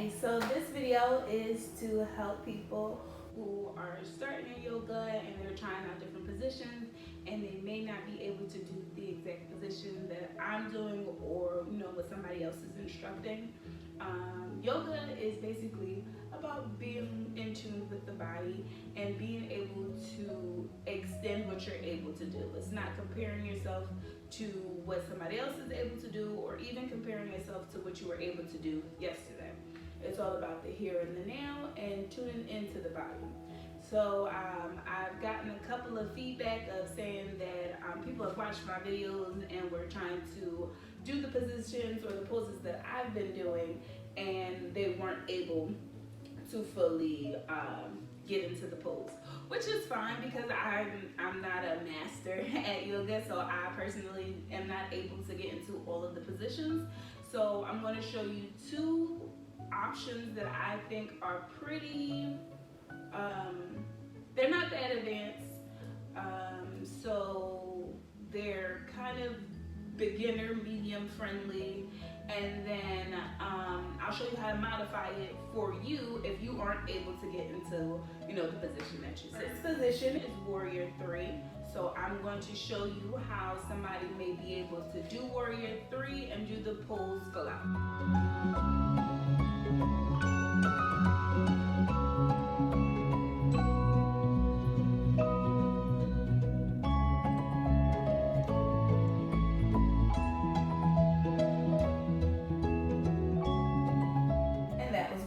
Okay, so this video is to help people who are starting in yoga and they're trying out different positions and they may not be able to do the exact position that I'm doing or what somebody else is instructing. Yoga is basically about being in tune with the body and being able to extend what you're able to do. It's not comparing yourself to what somebody else is able to do or even comparing yourself to what you were able to do yesterday. It's all about the here and the now and tuning into the body. So I've gotten a couple of feedback of saying that people have watched my videos and were trying to do the positions or the poses that I've been doing and they weren't able to fully get into the pose, which is fine because I'm not a master at yoga, so I personally am not able to get into all of the positions. So I'm going to show you two options that I think are pretty, they're not that advanced, so they're kind of beginner, medium friendly, and then I'll show you how to modify it for you if you aren't able to get into the position that you see. This position is Warrior 3, so I'm going to show you how somebody may be able to do Warrior 3 and do the pose go out.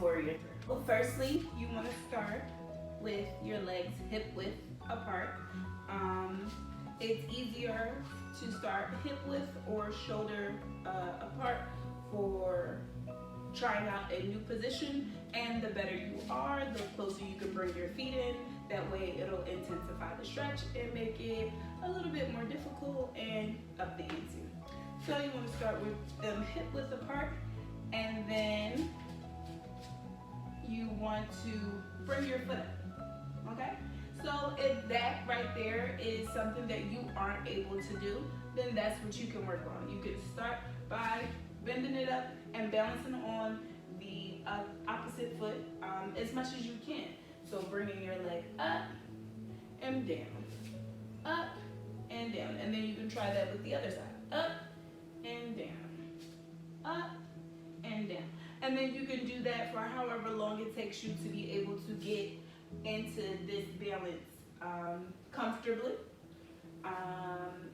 Warrior 3. Well, firstly, you want to start with your legs hip width apart. It's easier to start hip width or shoulder apart for trying out a new position, and the better you are, the closer you can bring your feet in. That way it'll intensify the stretch and make it a little bit more difficult and up the ante. So you want to start with them hip width apart, and then you want to bring your foot up, okay? So if that right there is something that you aren't able to do, then that's what you can work on. You can start by bending it up and balancing on the opposite foot as much as you can. So bringing your leg up and down, up and down. And then you can try that with the other side, up and down, up and down. And then you can do that for however long it takes you to be able to get into this balance comfortably.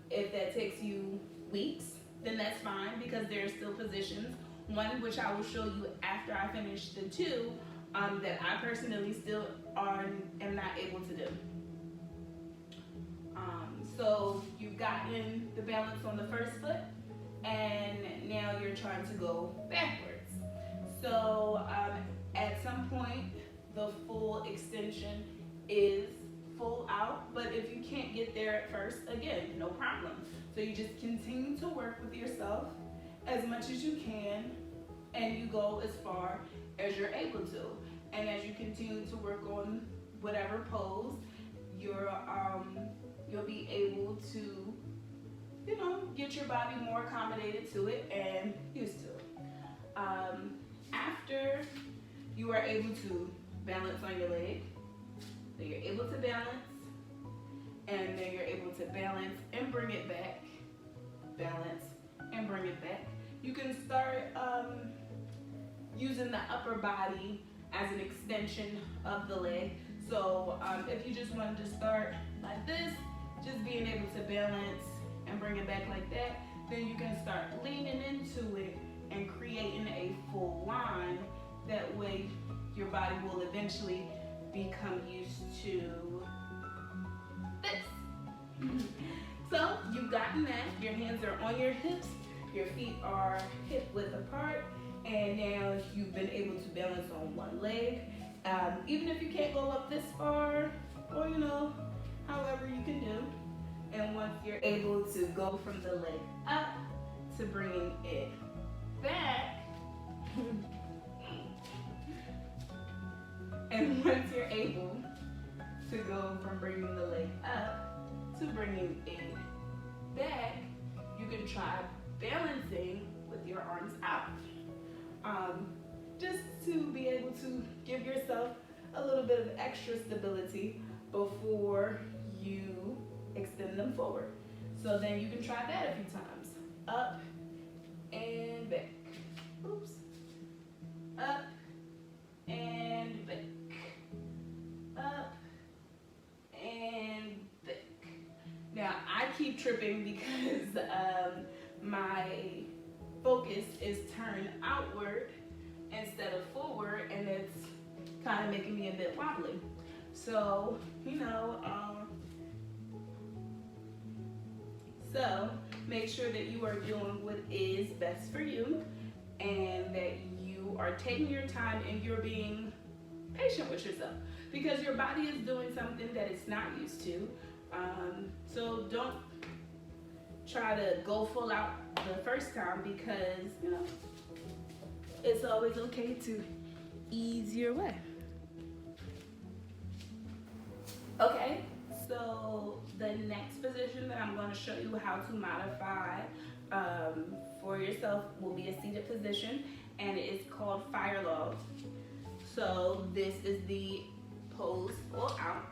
If that takes you weeks, then that's fine because there are still positions. One which I will show you after I finish the two that I personally still am not able to do. So you've gotten the balance on the first foot and now you're trying to go backwards. So at some point, the full extension is full out, but if you can't get there at first, again, no problem. So you just continue to work with yourself as much as you can, and you go as far as you're able to. And as you continue to work on whatever pose, you'll be able to, get your body more accommodated to it and used to it. After you are able to balance on your leg, then you're able to balance, and then you're able to balance and bring it back, balance and bring it back. You can start using the upper body as an extension of the leg. So if you just wanted to start like this, just being able to balance and bring it back like that, then you can start leaning into it and creating a full line. That way your body will eventually become used to this. So you've gotten that, your hands are on your hips, your feet are hip width apart, and now you've been able to balance on one leg. Even if you can't go up this far, or however you can do. And once you're able to go from the leg up to bringing it back, and once you're able to go from bringing the leg up to bringing it back, you can try balancing with your arms out. Just to be able to give yourself a little bit of extra stability before you extend them forward. So then you can try that a few times. Up and back. Oops. Up and back. Up and back. Now I keep tripping because my focus is turned outward instead of forward, and it's kind of making me a bit wobbly. So, so make sure that you are doing what is best for you, and that you are taking your time and you're being patient with yourself, because your body is doing something that it's not used to. So don't try to go full out the first time, because it's always okay to ease your way. Okay, so the next position that I'm going to show you how to modify for yourself will be a seated position, and it is called fire log. So this is the pose full out.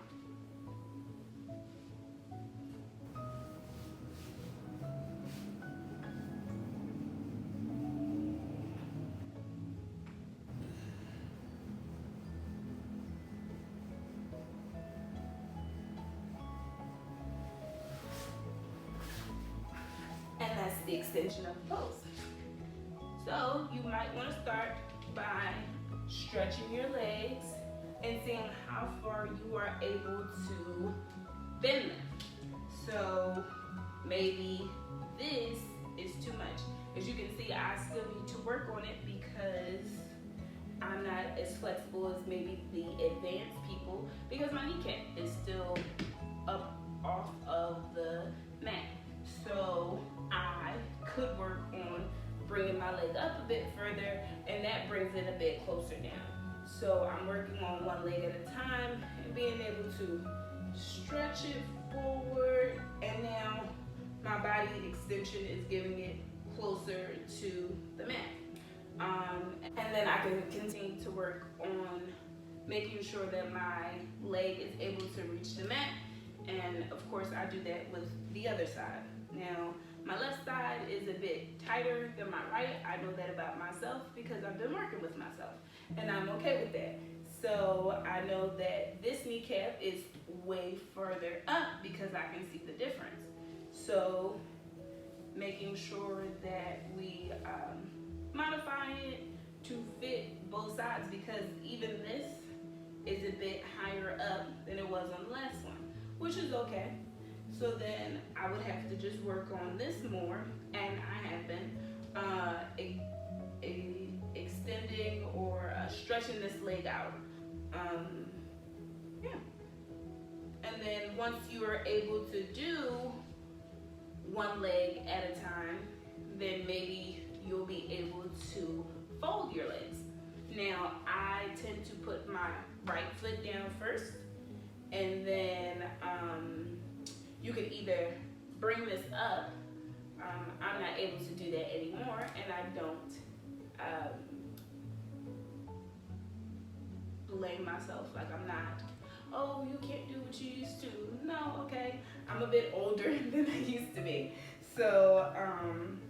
And that's the extension of the pose. So you might want to start by stretching your legs and seeing how far you are able to bend them. So maybe this is too much. As you can see, I still need to work on it because I'm not as flexible as maybe the advanced people, because my kneecap is still up off of the mat. So I could work on bringing my leg up a bit further, and that brings it a bit closer down. So I'm working on one leg at a time and being able to stretch it forward, and now my body extension is giving it closer to the mat. And then I can continue to work on making sure that my leg is able to reach the mat, and of course I do that with the other side. Now, my left side is a bit tighter than my right. I know that about myself because I've been working with myself, and I'm okay with that. So I know that this kneecap is way further up because I can see the difference. So making sure that we modify it to fit both sides, because even this is a bit higher up than it was on the last one, which is okay. So then I would have to just work on this more, and I have been extending or stretching this leg out. Yeah. And then once you are able to do one leg at a time, then maybe you'll be able to fold your legs. Now, I tend to put my right foot down first, and then you can either bring this up. I'm not able to do that anymore, and I don't blame myself. Like, I'm not, oh, you can't do what you used to. No, okay, I'm a bit older than I used to be. So I'm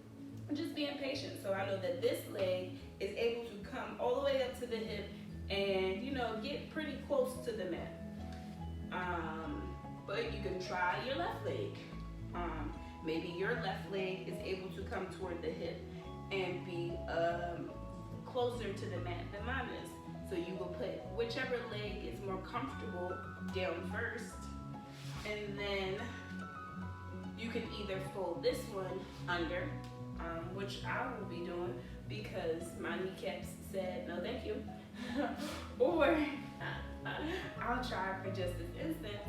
just being patient. So I know that this leg is able to come all the way up to the hip and, get pretty close to the mat. But you can try your left leg. Maybe your left leg is able to come toward the hip and be closer to the mat than mine is. So you will put whichever leg is more comfortable down first, and then you can either fold this one under, which I will be doing because my kneecaps said no thank you, or I'll try for just this instance,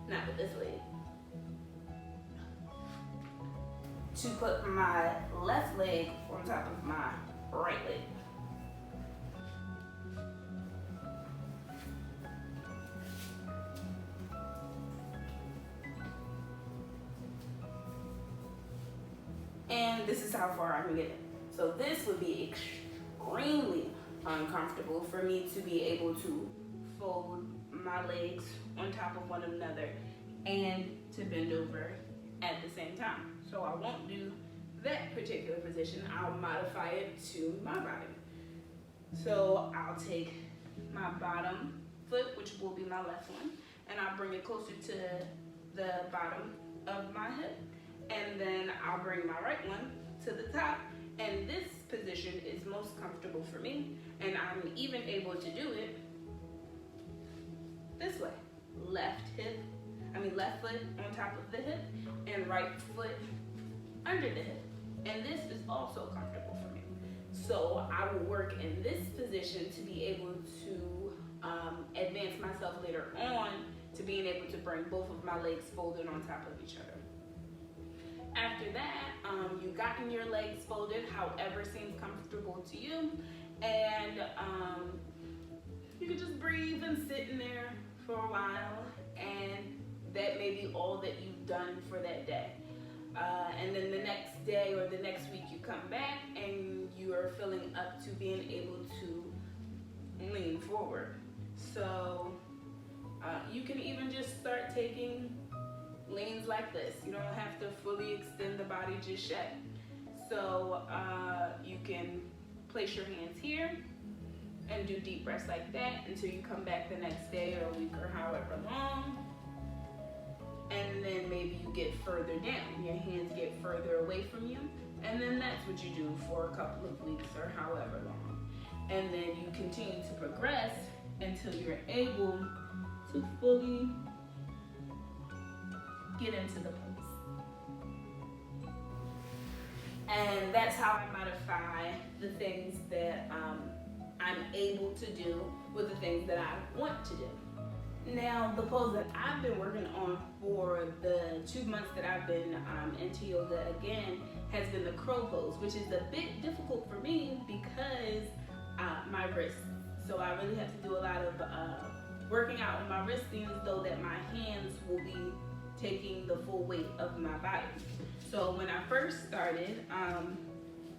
not with this leg, to put my left leg on top of my right leg. And this is how far I can get it. So this would be extremely uncomfortable for me to be able to fold my legs on top of one another and to bend over at the same time. So I won't do that particular position. I'll modify it to my body. So I'll take my bottom foot, which will be my left one, and I'll bring it closer to the bottom of my hip, and then I'll bring my right one to the top, and this position is most comfortable for me, and I'm even able to do it this way. Left foot on top of the hip and right foot under the hip, and this is also comfortable for me. So I will work in this position to be able to advance myself later on to being able to bring both of my legs folded on top of each other. After that, you've gotten your legs folded however seems comfortable to you, and you can just breathe and sit in there for a while, and that may be all that you've done for that day. And then the next day or the next week you come back and you are feeling up to being able to lean forward. So you can even just start taking leans like this. You don't have to fully extend the body just yet. So you can place your hands here and do deep breaths like that until you come back the next day or a week or however long. And then maybe you get further down. Your hands get further away from you. And then that's what you do for a couple of weeks or however long. And then you continue to progress until you're able to fully get into the pose. And that's how I modify the things that I'm able to do with the things that I want to do. Now, the pose that I've been working on for the 2 months that I've been into yoga again has been the crow pose, which is a bit difficult for me because my wrists. So I really have to do a lot of working out with my wrists, seeing as though that my hands will be taking the full weight of my body. So when I first started,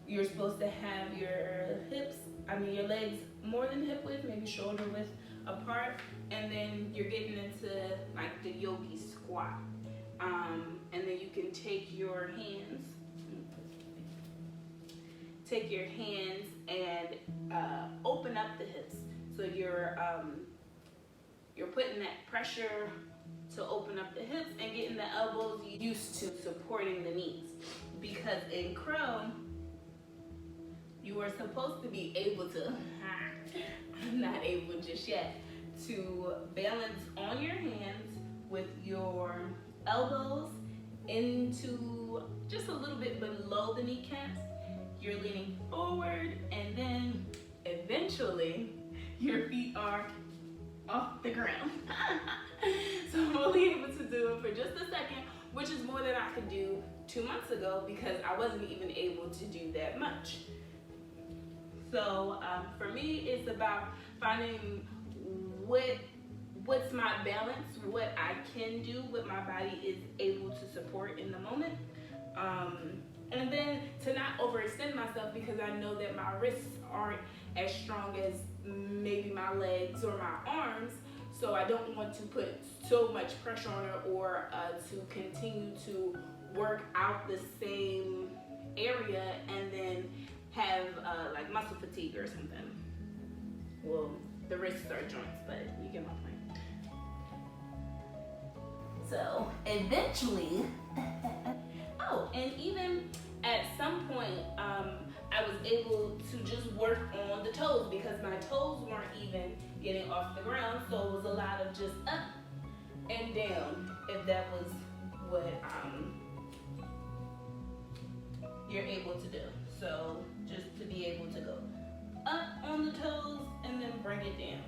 you're supposed to have your your legs more than hip width, maybe shoulder width apart, and then you're getting into like the yogi squat. And then you can take your hands and open up the hips. So you're putting that pressure to open up the hips and getting the elbows used to supporting the knees. Because in crow, you are supposed to be able to, I'm not able just yet, to balance on your hands with your elbows into just a little bit below the kneecaps. You're leaning forward, and then eventually your feet are off the ground. So I'm only able to do it for just a second, which is more than I could do 2 months ago because I wasn't even able to do that much. So for me, it's about finding what's my balance, what I can do, what my body is able to support in the moment. And then to not overextend myself because I know that my wrists aren't as strong as maybe my legs or my arms. So I don't want to put so much pressure on it or to continue to work out the same area and then have like muscle fatigue or something. Well, the wrists are joints, but you get my point. So eventually, and even at some point, I was able to just work on the toes because my toes weren't even getting off the ground. So it was a lot of just up and down, if that was what you're able to do. So just to be able to go up on the toes and then bring it down.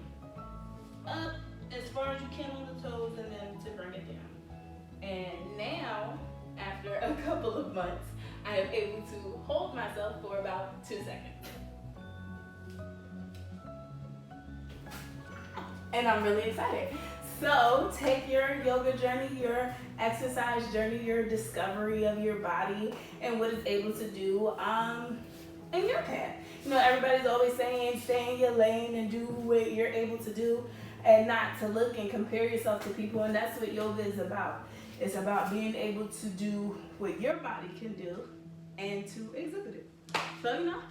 Up as far as you can on the toes and then to bring it down. And now, after a couple of months, I am able to hold myself for about 2 seconds. And I'm really excited. So take your yoga journey, your exercise journey, your discovery of your body and what it's able to do in your path. You know, everybody's always saying stay in your lane and do what you're able to do and not to look and compare yourself to people. And that's what yoga is about. It's about being able to do what your body can do and to exhibit it. So, you know,